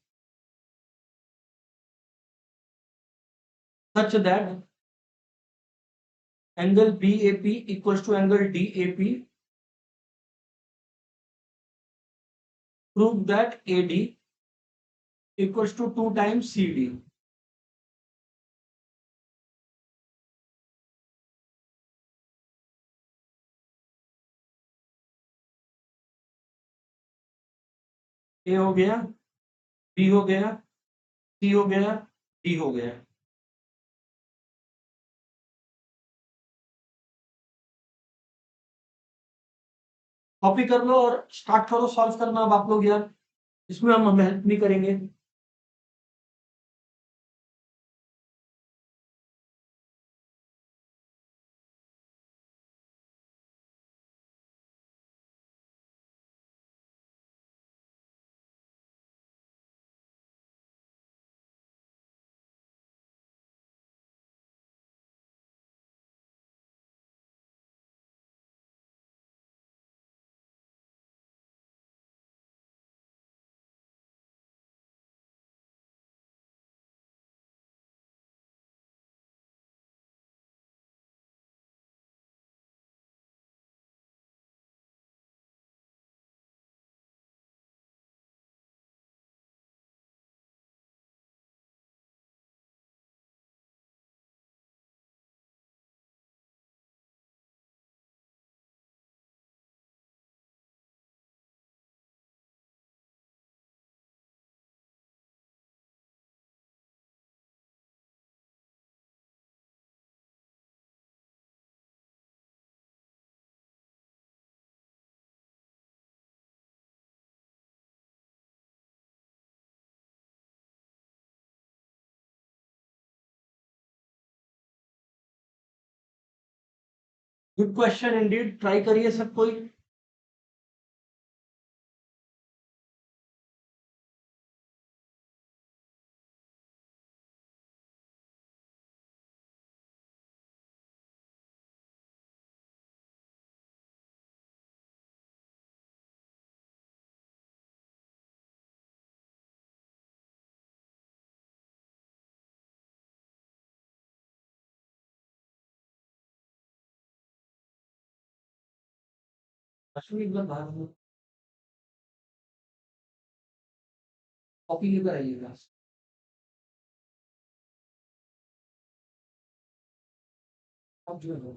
such that angle BAP equals to angle DAP. Prove that AD equals to 2 times CD. ए हो गया, B हो गया, सी हो गया, D हो गया। Copy कर लो और स्टार्ट करो सॉल्व करना अब आप लोग यार, इसमें हम हेल्प नहीं करेंगे। गुड क्वेश्चन इंडीड, ट्राई करिए सब कोई। अश्विनी एक बार बाहर में कॉपी लेकर आइएगा। अब जो है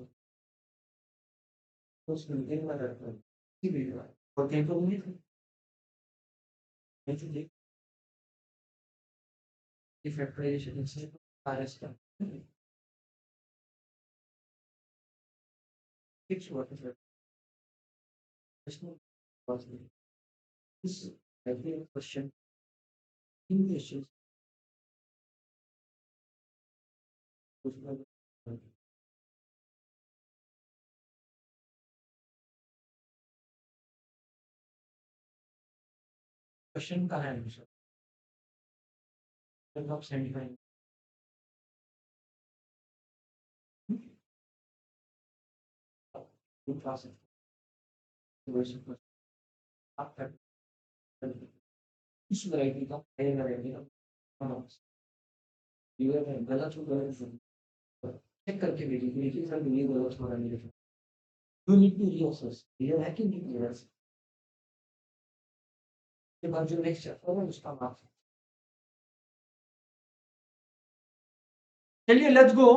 तो उसमें एक बार रखता है, ठीक है और कहीं पर नहीं थे, मैं तो देख ये फैक्टराइजेशन से आरएस का फिक्स हुआ था इसमें बात नहीं। इस every question in questions question का है आंसर जब आप सेंड करेंगे। क्लास है आप इस वैरायटी का है वैरायटी का ये है गलत हो गलत चेक करके भेजिए देखिए सर ये गलत हो रहा है मेरे से। यू नीड टू रीअसेस ये है कि नहीं क्लियर के बाद जो नेक्स्ट चैप्टर है उसका मार्क्स। चलिए लेट्स गो,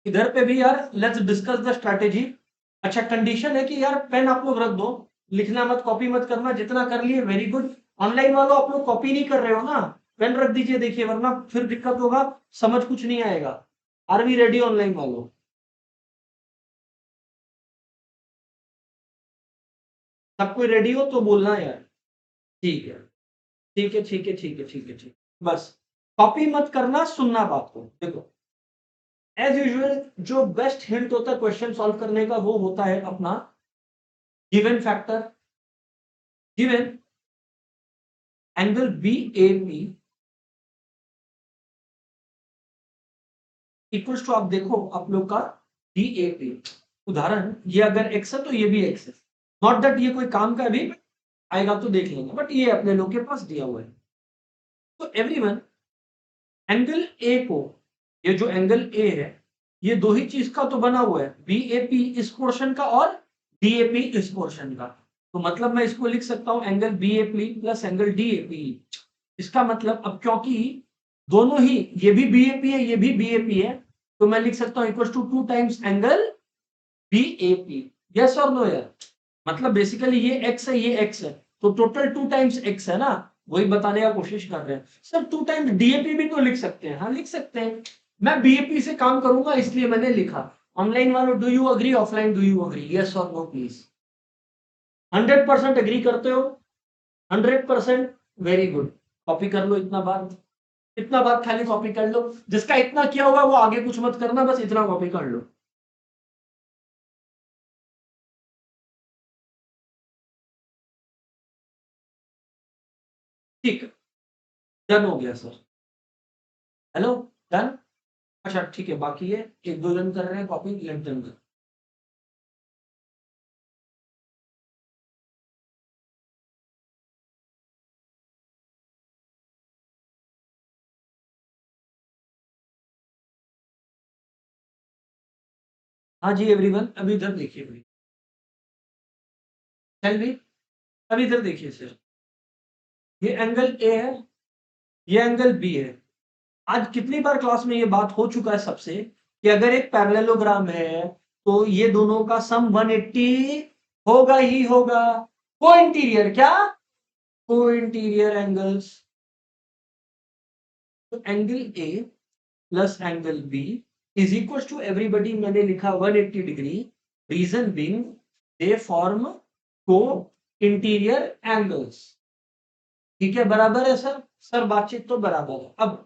इधर पे भी यार लेट्स डिस्कस द स्ट्रैटेजी। अच्छा कंडीशन है कि यार पेन आप लोग रख दो, लिखना मत, कॉपी मत करना, जितना कर लिए वेरी गुड। ऑनलाइन वालों आप लोग कॉपी नहीं कर रहे हो ना, पेन रख दीजिए, देखिए वरना फिर दिक्कत होगा, समझ कुछ नहीं आएगा। आर वी रेडी ऑनलाइन वालों? सब कोई रेडी हो तो बोलना यार। ठीक है ठीक है ठीक है ठीक है ठीक है ठीक, बस कॉपी मत करना, सुनना बात को। देखो एज यूजुअल जो बेस्ट हिंट होता है क्वेश्चन सॉल्व करने का वो होता है अपना given factor, given angle B A P equals to, आप देखो आप लोग का डी ए पी। उदाहरण ये अगर एक्स है तो ये भी एक्स है, नॉट दैट ये कोई काम का है, अभी आएगा तो देख लेंगे, बट ये अपने लोग के पास दिया हुआ है। तो एवरीवन, एंगल ए को, ये जो एंगल ए है, ये दो ही चीज का तो बना हुआ है, बीएपी इस पोर्शन का और डीएपी इस पोर्शन का। तो मतलब मैं इसको लिख सकता हूं angle BAP plus angle DAP. इसका मतलब अब क्योंकि दोनों ही, ये भी बीएपी है, ये भी बीएपी है, तो मैं लिख सकता हूं equal to 2 times angle BAP. Yes और नो यार? मतलब बेसिकली ये x है, ये x है, तो टोटल 2 टाइम्स x है ना, वही बताने का कोशिश कर रहे हैं। सर 2 टाइम्स डीएपी भी तो लिख सकते हैं। हाँ लिख सकते हैं, मैं बीएपी से काम करूंगा इसलिए मैंने लिखा। ऑनलाइन वालों, do you agree? Offline, do you agree? Yes और नो प्लीज। 100% अग्री करते हो? 100%। Very good. कॉपी कर लो इतना बात, इतना बात खाली कॉपी कर लो। जिसका इतना किया हुआ वो आगे कुछ मत करना, बस इतना कॉपी कर लो। ठीक, डन हो गया सर। Hello, done. अच्छा ठीक है, बाकी है एक दो जन कर रहे हैं कॉपी, लेट देम कर। हाँ जी एवरीवन, अभी इधर देखिए भाई, टेल मी, अभी इधर देखिए सर, ये एंगल ए है, ये एंगल बी है। आज कितनी बार क्लास में ये बात हो चुका है सबसे, कि अगर एक पैरेललोग्राम है तो ये दोनों का सम 180 होगा ही होगा। को इंटीरियर क्या, को इंटीरियर एंगल्स। तो angle A plus angle B is equal to, everybody मैंने लिखा 180 degree. Reason being they form co interior angles. ठीक है, बराबर है सर? सर बातचीत तो बराबर है। अब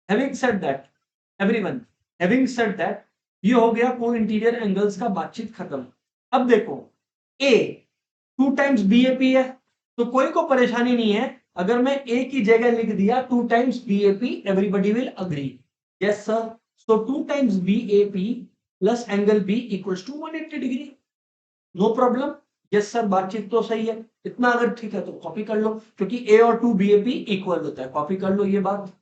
having said that, everyone, having said that, ये हो गया को इंटीरियर एंगल्स का बातचीत खत्म। अब देखो, ए 2 टाइम्स बीएपी है, तो कोई को परेशानी नहीं है अगर मैं ए की जगह लिख दिया 2 times BAP, everybody will agree. Yes sir. So 2 times BAP plus angle B equals to 180 degree. No problem. Yes sir, बातचीत तो सही है। इतना अगर ठीक है तो कॉपी कर लो, क्योंकि ए और 2 बीएपी इक्वल होता है। कॉपी कर लो ये बात।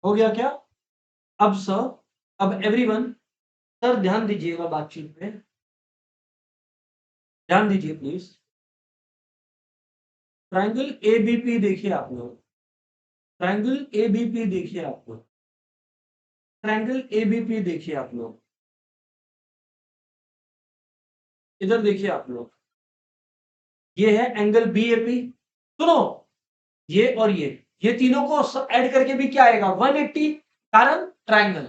हो गया क्या? अब सर, अब एवरीवन, सर ध्यान दीजिएगा बातचीत में, ध्यान दीजिए प्लीज। ट्राइंगल एबीपी देखिए आप लोग, ट्राइंगल एबीपी देखिए आप लोग, ट्राइंगल एबीपी देखिए आप लोग, इधर देखिए आप लोग, ये है एंगल बीएपी। सुनो, ये और ये तीनों को ऐड करके भी क्या आएगा? 180। कारण ट्राइंगल,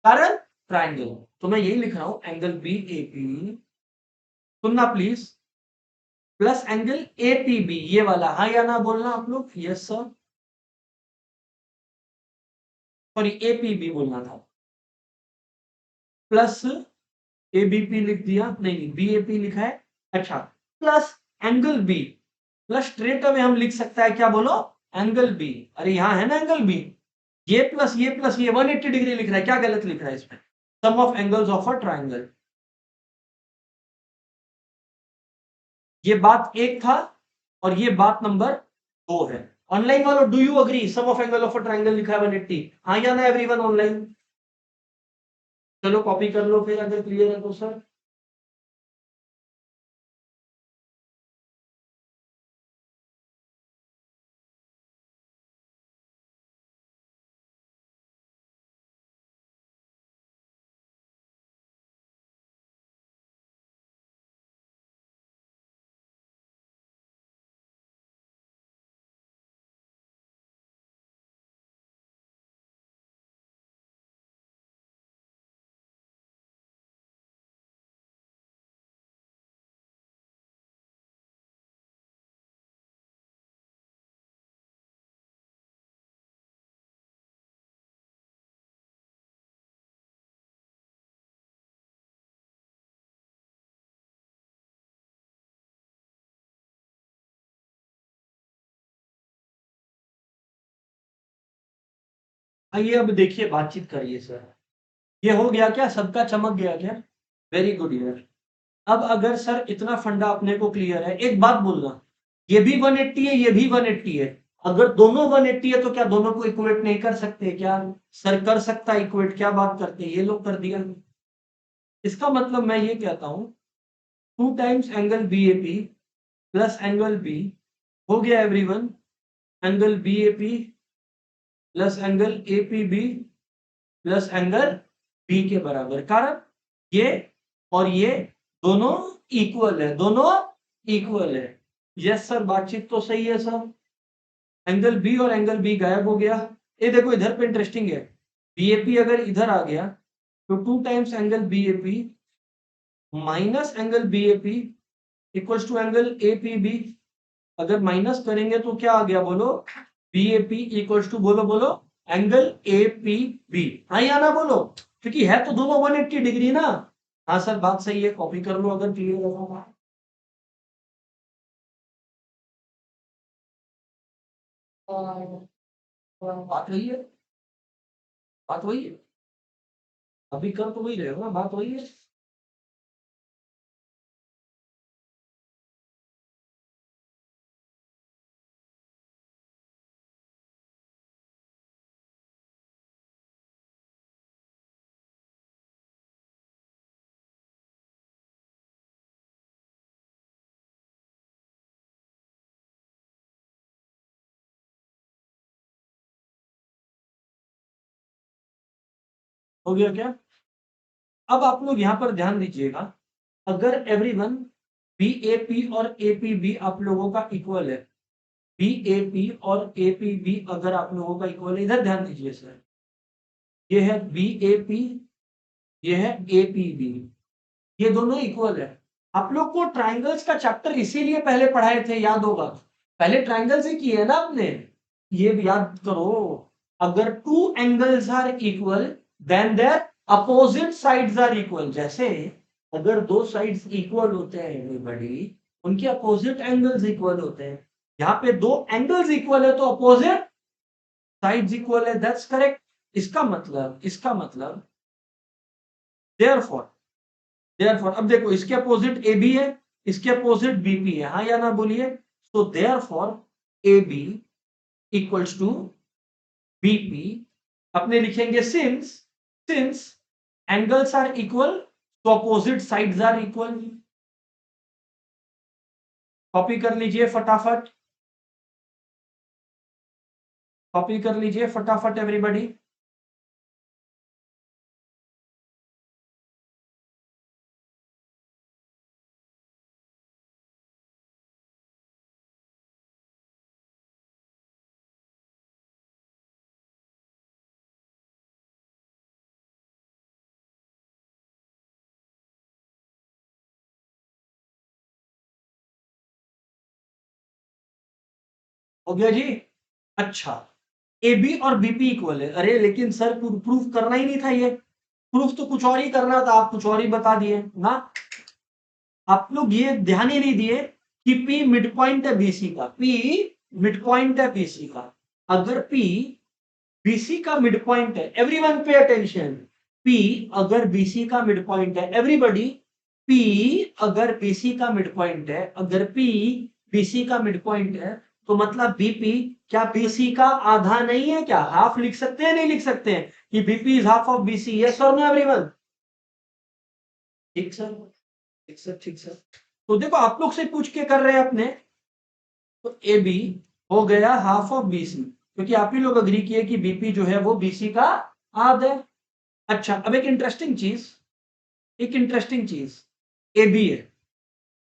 कारण ट्राइंगल। तो मैं यही लिख रहा हूं एंगल बीएपी, सुनना प्लीज, प्लस एंगल एपीबी, ये वाला, हाँ या ना बोलना आप लोग। यस सर, सॉरी एपीबी बोलना था। प्लस एबीपी लिख दिया, नहीं बीएपी लिखा है। अच्छा, plus angle B, plus straight away हम लिख सकता है क्या, बोलो? Angle B. अरे यहां है ना एंगल बी, ये प्लस ये प्लस ये 180 डिग्री लिख रहा है, क्या गलत लिख रहा है इसमें? Sum of angles of a triangle. ये बात एक था, और ये बात नंबर दो है। ऑनलाइन वालों, do you agree? Sum of angle of a triangle लिखा है 180, हाँ या ना एवरीवन ऑनलाइन? चलो कॉपी कर लो फिर, अगर क्लियर है तो सर। आइए अब देखिए, बातचीत करिए सर। ये हो गया क्या, सबका चमक गया क्या? वेरी गुड यार। अब अगर सर इतना फंडा अपने को क्लियर है, एक बात बोलना, ये भी 180 है, ये भी 180 है, अगर दोनों 180 है तो क्या दोनों को इक्वेट नहीं कर सकते क्या? सर कर सकता है इक्वेट, क्या बात करते हैं, ये लोग कर दिया। इसका मतलब मैं ये कहता हूं, 2 times angle BAP plus angle B हो गया everyone, angle BAP plus angle APB plus angle B के बराबर। कारण ये और ये दोनों इक्वल है, दोनों इक्वल है। यस सर, बातचीत तो सही है सर। एंगल बी और एंगल बी गायब हो गया। ये देखो इधर पे इंटरेस्टिंग है, बीएपी अगर इधर आ गया तो 2 times angle BAP minus angle BAP equals to angle APB. अगर माइनस करेंगे तो क्या आ गया बोलो, बीएपी इक्वल्स टू, बोलो बोलो, एंगल एपीबी। हाँ या ना बोलो, क्योंकि है तो दोनों 180 डिग्री ना। हाँ सर बात सही है, कॉपी कर लो अगर क्लियर होगा। बात वही है, बात वही है, अभी कर तो वही रहे हो ना, बात वही है। हो गया क्या? अब आप लोग यहाँ पर ध्यान दीजिएगा, अगर एवरीवन बी ए पी और ए पी बी आप लोगों का इक्वल है, बी ए पी और ए पी बी अगर आप लोगों का इक्वल है, इधर ध्यान दीजिए सर, ये है बी ए पी, ये है ए पी बी, ये दोनों इक्वल है। आप लोग को ट्राइंगल्स का चैप्टर इसीलिए पहले पढ़ाए थे, याद होगा, पहले ट्राइंगल्स ही किए है ना आपने, ये भी याद करो। अगर two angles are equal then their opposite sides are equal. जैसे अगर दो साइड्स इक्वल होते हैं एवरीबॉडी, उनके अपोजिट एंगल्स इक्वल होते हैं। यहाँ पे दो एंगल्स इक्वल है तो अपोजिट साइड्स इक्वल है, दैट्स करेक्ट। इसका मतलब देयरफॉर, देयरफॉर अब देखो, इसके अपोजिट ए बी है, इसके अपोजिट बीपी है, हाँ या ना बोलिए। तो therefore A B equals to B P, अपने लिखेंगे since, since angles are equal तो opposite sides are equal. Copy कर लीजिए फटाफट, कॉपी कर लीजिए फटाफट एवरीबॉडी। हो गया जी? अच्छा, ए बी और बीपी इक्वल है, अरे लेकिन सर प्रूफ करना ही नहीं था, ये प्रूफ तो कुछ और ही करना था, आप कुछ और ही बता दिए ना। आप लोग ये ध्यान ही नहीं दिए कि P मिड पॉइंट है बीसी का, P मिड पॉइंट है बीसी का। अगर P बीसी का मिड पॉइंट है, एवरीवन पे अटेंशन, P अगर बीसी का मिड पॉइंट है, एवरीबॉडी, P अगर बीसी का मिड पॉइंट है, अगर P बीसी का मिड पॉइंट है, तो मतलब बीपी क्या बीसी का आधा नहीं है क्या? हाफ लिख सकते हैं, नहीं लिख सकते हैं कि BP is half of BC? Yes और नो एवरीवन? ठीक सर, ठीक सर, ठीक सर। तो देखो आप लोग से पूछ के कर रहे हैं अपने, तो ए बी हो गया हाफ ऑफ बीसी, क्योंकि आप ही लोग अग्री किए कि बीपी जो है वो बीसी का आधा है। अच्छा, अब एक इंटरेस्टिंग चीज, एक इंटरेस्टिंग चीज, ए बी है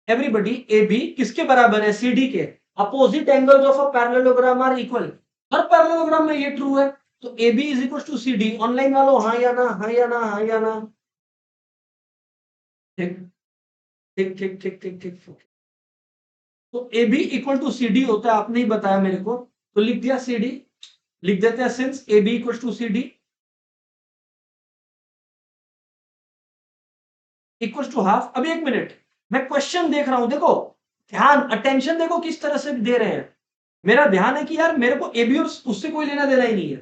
एवरीबॉडी, ए बी किसके बराबर है? सी डी के। Opposite angles of a parallelogram are equal, हर पैरेललोग्राम में ये ट्रू है। तो A B is equal to C D. Online वालों हाँ या ना, हाँ या ना, हाँ या ना? ठीक ठीक ठीक ठीक ठीक ठीक। तो A B equal to C D होता है, आपने ही बताया मेरे को, तो लिख दिया सी डी, लिख देते हैं since A B equal to C D equal to half. अभी एक मिनट, मैं क्वेश्चन देख रहा हूं, देखो ध्यान, अटेंशन देखो किस तरह से दे रहे हैं। मेरा ध्यान है कि यार मेरे को ए बी और उससे कोई लेना देना ही नहीं है,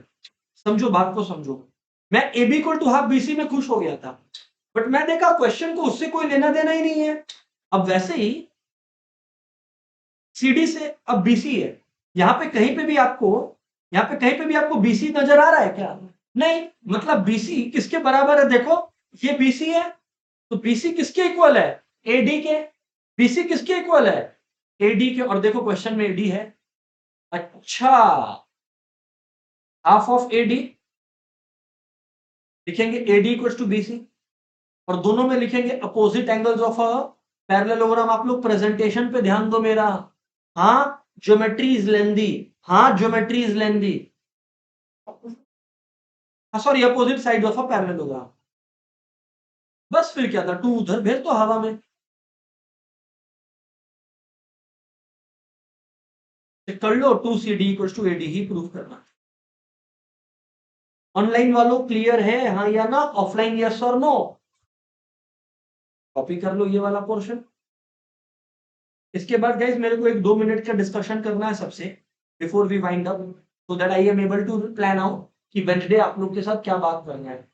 समझो बात को समझो। मैं A B equal to half B C में खुश हो गया था, बट मैं देखा क्वेश्चन को उससे कोई लेना देना ही नहीं है। अब वैसे ही सीडी से अब बीसी है, यहाँ पे कहीं पे भी आपको बीसी नजर आ रहा है क्या? नहीं, मतलब बीसी किसके बराबर है? देखो ये बीसी है, तो बीसी किसके इक्वल है? एडी के। बीसी किसके इक्वल है? एडी के। और देखो क्वेश्चन में एडी है। अच्छा, हाफ ऑफ एडी लिखेंगे, एडी इक्वल टू बीसी, और दोनों में लिखेंगे opposite angles of a parallelogram. आप लोग प्रेजेंटेशन पे ध्यान दो मेरा। हाँ, ज्योमेट्री इज लेंदी। हाँ, geometry is lengthy. Sorry, opposite side of a parallelogram. बस फिर क्या था, टू उधर भेज दो हवा में। कर लो, to C D equal to A D ही प्रूव करना। ऑनलाइन वालों क्लियर है हाँ या ना? ऑफलाइन यस और नो? कॉपी कर लो ये वाला पोर्शन। इसके बाद गाइस मेरे को एक 2 मिनट का डिस्कशन करना है सबसे, before we wind up, so that I am able to plan out कि वेडनेसडे आप लोग के साथ क्या बात करना है।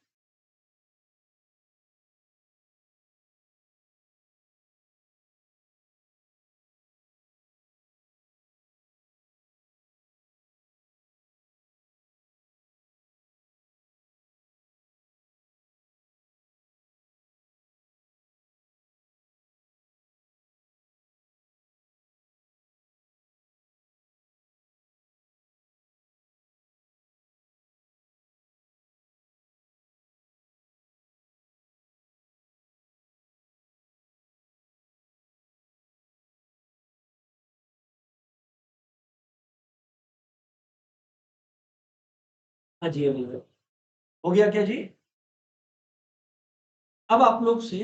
हाँ जी, अभी हो गया क्या जी? अब आप लोग से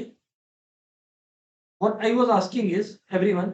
what I was asking is everyone,